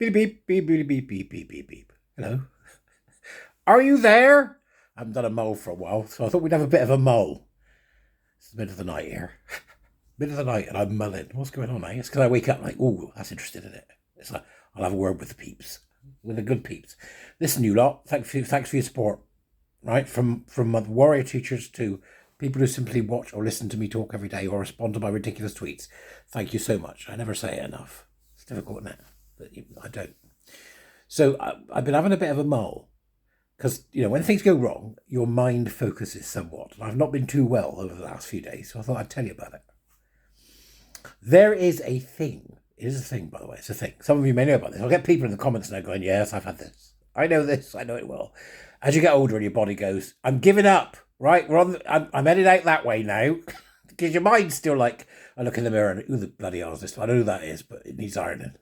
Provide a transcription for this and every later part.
Beep, beep, beep, beep, beep, beep, beep, beep, beep. Hello? Are you there? I haven't done a mole for a while, so I thought we'd have a bit of a mole. It's the middle of the night here. Middle of the night, and I'm mulling. What's going on, eh? It's because I wake up like, oh, that's interesting, isn't it? It's like, I'll have a word with the peeps, with the good peeps. Listen, you lot, thanks for your support, right? From warrior teachers to people who simply watch or listen to me talk every day or respond to my ridiculous tweets. Thank you so much. I never say it enough. It's difficult, isn't it? But I don't. So I've been having a bit of a mull because, when things go wrong, your mind focuses somewhat. And I've not been too well over the last few days, so I thought I'd tell you about it. There is a thing. It is a thing, by the way. It's a thing. Some of you may know about this. I'll get people in the comments now going, yes, I've had this. I know this. I know it well. As you get older and your body goes, I'm giving up, right? I'm headed out that way now. Because your mind's still like, I look in the mirror and, who the bloody hell is this? I don't know who that is, but it needs ironing.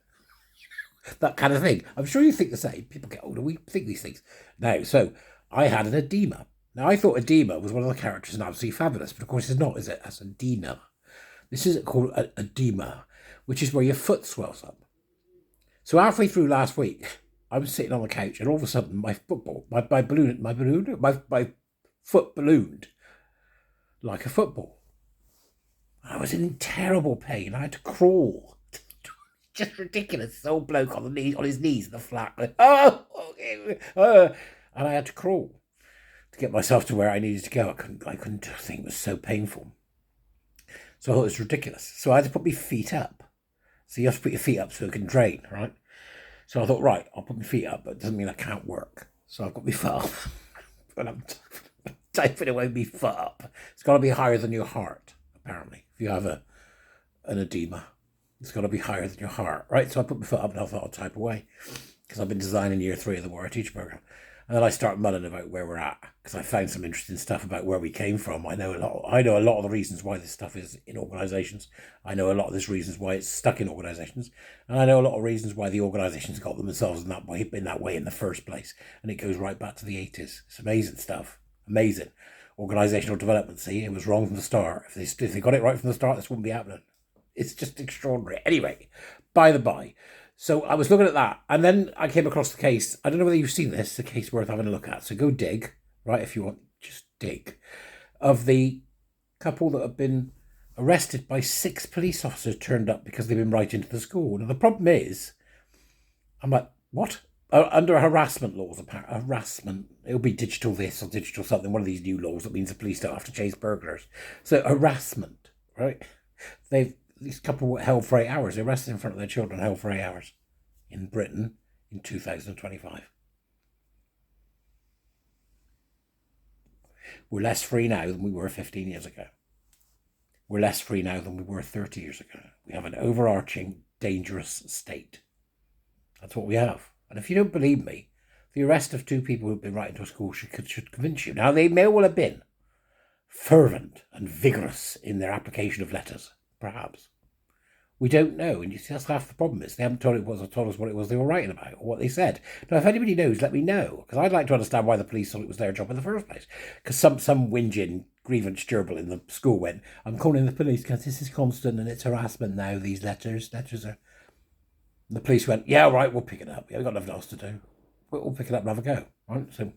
That kind of thing. I'm sure you think the same. People get older. We think these things. Now, so I had an edema. Now, I thought edema was one of the characters in Absolutely Fabulous, but of course it's not, is it? That's edema. This is called edema, which is where your foot swells up. So halfway through last week, I was sitting on the couch, and all of a sudden, my foot ballooned like a football. I was in terrible pain. I had to crawl. Just ridiculous. This old bloke on his knees in the flat. And I had to crawl to get myself to where I needed to go. I couldn't do a thing. It was so painful. So I thought it was ridiculous. So I had to put my feet up. So you have to put your feet up so it can drain, right? So I thought, right, I'll put my feet up, but it doesn't mean I can't work. So I've got my foot up. And I'm typing away my foot up. It's got to be higher than your heart, apparently, if you have an edema. It's got to be higher than your heart, right? So I put my foot up and I thought I'll type away because I've been designing year 3 of the Warrior Teacher program. And then I start mulling about where we're at because I found some interesting stuff about where we came from. I know a lot of the reasons why this stuff is in organisations. I know a lot of the reasons why it's stuck in organisations. And I know a lot of reasons why the organisations got themselves in that way in the first place. And it goes right back to the 80s. It's amazing stuff. Amazing. Organisational development, see, it was wrong from the start. If they got it right from the start, this wouldn't be happening. It's just extraordinary. Anyway, by the by. So I was looking at that, and then I came across the case. I don't know whether you've seen this. It's a case worth having a look at. So go dig, right, if you want, just dig, of the couple that have been arrested by 6 police officers turned up because they've been right into the school. Now, the problem is, I'm like, what? Under harassment laws, apparently. Harassment. It'll be digital this or digital something. One of these new laws that means the police don't have to chase burglars. So harassment, right? These couple were held for 8 hours. They arrested in front of their children, held for 8 hours in Britain in 2025. We're less free now than we were 15 years ago. We're less free now than we were 30 years ago. We have an overarching, dangerous state. That's what we have. And if you don't believe me, the arrest of 2 people who've been right into a school should convince you. Now, they may well have been fervent and vigorous in their application of letters. Perhaps. We don't know, and you see that's half the problem is they haven't told us what it was they were writing about or what they said. Now, if anybody knows, let me know, because I'd like to understand why the police thought it was their job in the first place. Because some whinging grievance gerbil in the school went, I'm calling the police because this is constant and it's harassment now, these letters are... And the police went, yeah, right, we'll pick it up. Yeah, we've got nothing else to do. We'll pick it up and have a go. Right? So,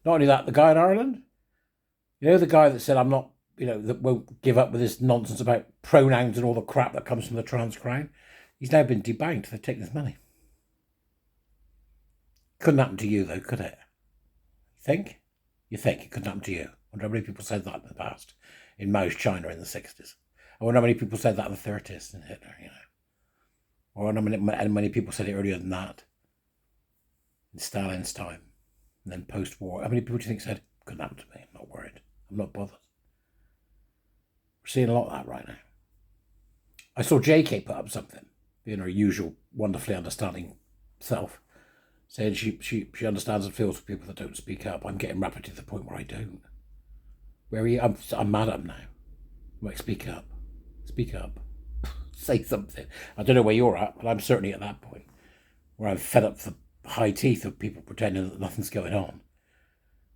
not only that, the guy in Ireland, the guy that said, I'm not, that won't give up with this nonsense about pronouns and all the crap that comes from the trans crowd. He's now been debanked. They've taken his money. Couldn't happen to you, though, could it? You think it couldn't happen to you? I wonder how many people said that in the past, in Mao's China in the 60s. I wonder how many people said that in the 30s in Hitler, Or how many people said it earlier than that, in Stalin's time, and then post-war. How many people do you think said, couldn't happen to me, I'm not worried, I'm not bothered? We're seeing a lot of that right now. I saw JK put up something, being her usual wonderfully understanding self, saying she understands and feels for people that don't speak up. I'm getting rapidly to the point where I don't. Where are you? I'm mad at him now. I'm like, speak up. Speak up. Say something. I don't know where you're at, but I'm certainly at that point where I'm fed up for high teeth of people pretending that nothing's going on.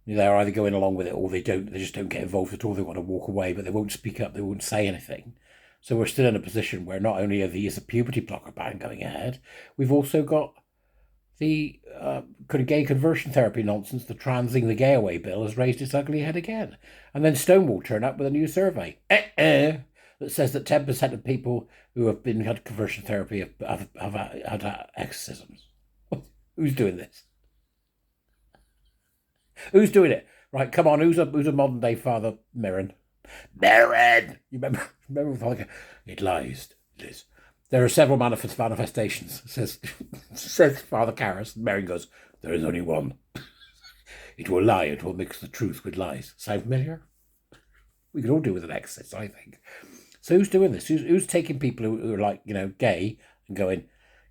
They're either going along with it or they just don't get involved at all. They want to walk away, but they won't speak up, they won't say anything. So we're still in a position where not only is a puberty blocker ban going ahead, we've also got The gay conversion therapy nonsense, the transing the gay away bill, has raised its ugly head again. And then Stonewall turn up with a new survey that says that 10% of people who have had conversion therapy have had exorcisms. Who's doing this? Who's doing it? Right, come on, who's a modern day Father Mirren? Mirren! You remember Father? It lies, Liz. There are several manifestations, says Father Karras. And Mirren goes, there is only one. It will lie, it will mix the truth with lies. Sound familiar? We could all do with an exorcist, I think. So who's doing this? Who's taking people who are like, gay and going,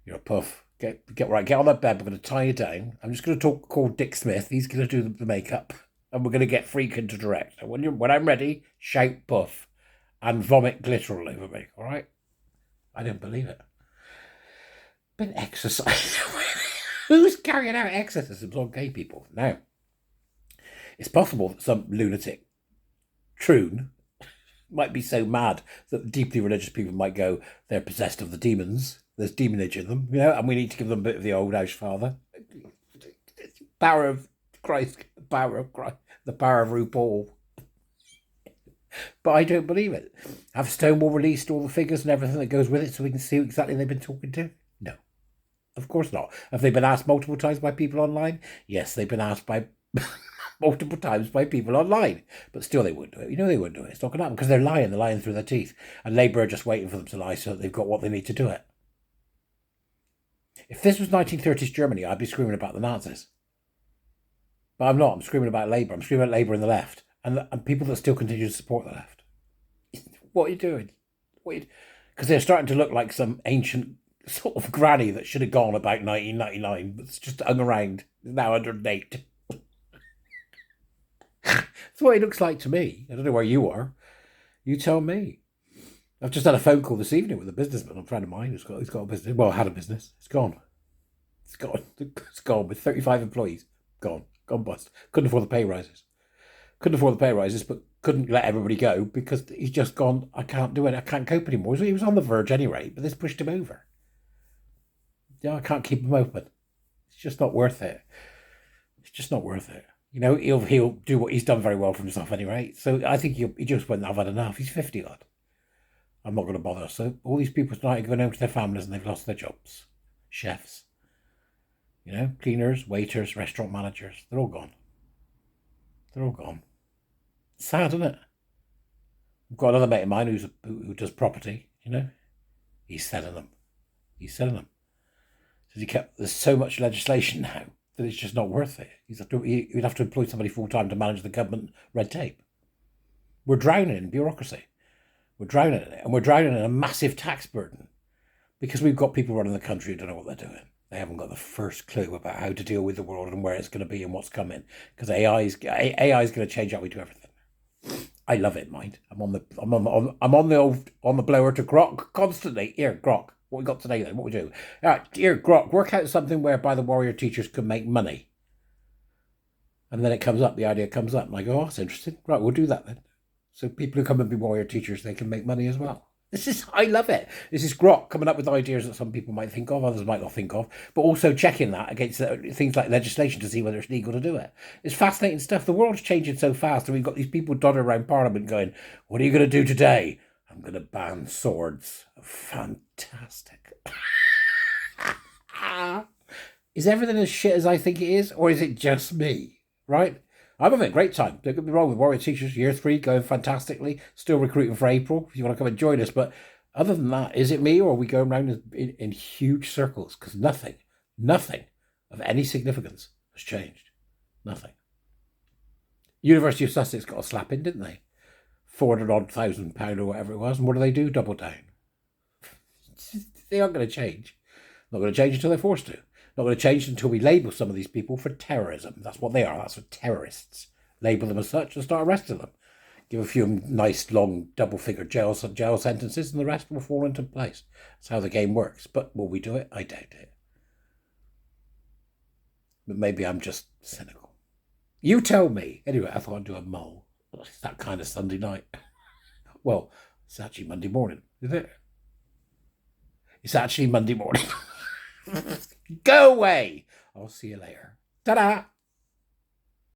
you're a puff. Get on that bed, we're going to tie you down. I'm just going to call Dick Smith. He's going to do the makeup. And we're going to get Freakin to direct. And when I'm ready, shout puff and vomit glitter all over me, all right? I don't believe it. Been exercised. Who's carrying out exorcisms on gay people? Now, it's possible that some lunatic troon might be so mad that deeply religious people might go, they're possessed of the demons. There's demonage in them, and we need to give them a bit of the old house father. Power of Christ, the power of RuPaul. But I don't believe it. Have Stonewall released all the figures and everything that goes with it so we can see who exactly they've been talking to? No. Of course not. Have they been asked multiple times by people online? Yes, they've been asked by multiple times by people online. But still they wouldn't do it. They wouldn't do it. It's not going to happen because they're lying through their teeth. And Labour are just waiting for them to lie so that they've got what they need to do it. If this was 1930s Germany, I'd be screaming about the Nazis. But I'm not. I'm screaming about Labour. I'm screaming about Labour and the left. And people that still continue to support the left. What are you doing? Because they're starting to look like some ancient sort of granny that should have gone about 1999, but it's just hung around. It's now 108. That's what it looks like to me. I don't know where you are. You tell me. I've just had a phone call this evening with a businessman, a friend of mine who's got a business. Well, had a business. It's gone. It's gone with 35 employees. Gone bust. Couldn't afford the pay rises, but couldn't let everybody go because he's just gone, I can't do it. I can't cope anymore. So he was on the verge anyway, but this pushed him over. I can't keep him open. It's just not worth it. He'll do what he's done very well for himself anyway. So I think he just went, I've had enough. He's 50 odd. I'm not going to bother. So all these people tonight are going home to their families and they've lost their jobs. Chefs, cleaners, waiters, restaurant managers, they're all gone. Sad, isn't it? I've got another mate of mine who does property, He's selling them. There's so much legislation now that it's just not worth it. You'd have to employ somebody full-time to manage the government red tape. We're drowning in bureaucracy. We're drowning in it, and we're drowning in a massive tax burden because we've got people running the country who don't know what they're doing. They haven't got the first clue about how to deal with the world and where it's going to be and what's coming. Because AI is going to change how we do everything. I love it, mind. I'm on the blower to Grok constantly. Here, Grok, what we got today then? What we do? All right, here, Grok, work out something whereby the warrior teachers can make money. And then the idea comes up. And I go, that's interesting. Right, we'll do that then. So people who come and be warrior teachers, they can make money as well. I love it. This is Grok coming up with ideas that some people might think of, others might not think of, but also checking that against things like legislation to see whether it's legal to do it. It's fascinating stuff. The world's changing so fast, and we've got these people dotted around Parliament going, what are you going to do today? I'm going to ban swords. Fantastic. Is everything as shit as I think it is, or is it just me? Right? I'm having a great time. Don't get me wrong with Warrior Teachers, year 3, going fantastically. Still recruiting for April, if you want to come and join us. But other than that, is it me or are we going around in huge circles? Because nothing of any significance has changed. Nothing. University of Sussex got a slap in, didn't they? £400,000 or whatever it was. And what do? Double down. They aren't going to change. Not going to change until they're forced to. Not going to change until we label some of these people for terrorism. That's what they are. That's what terrorists. Label them as such and start arresting them. Give a few nice, long, double-figure jail sentences and the rest will fall into place. That's how the game works. But will we do it? I doubt it. But maybe I'm just cynical. You tell me. Anyway, I thought I'd do a mole. It's that kind of Sunday night. Well, it's actually Monday morning, is it? It's actually Monday morning. Go away! I'll see you later. Ta-da!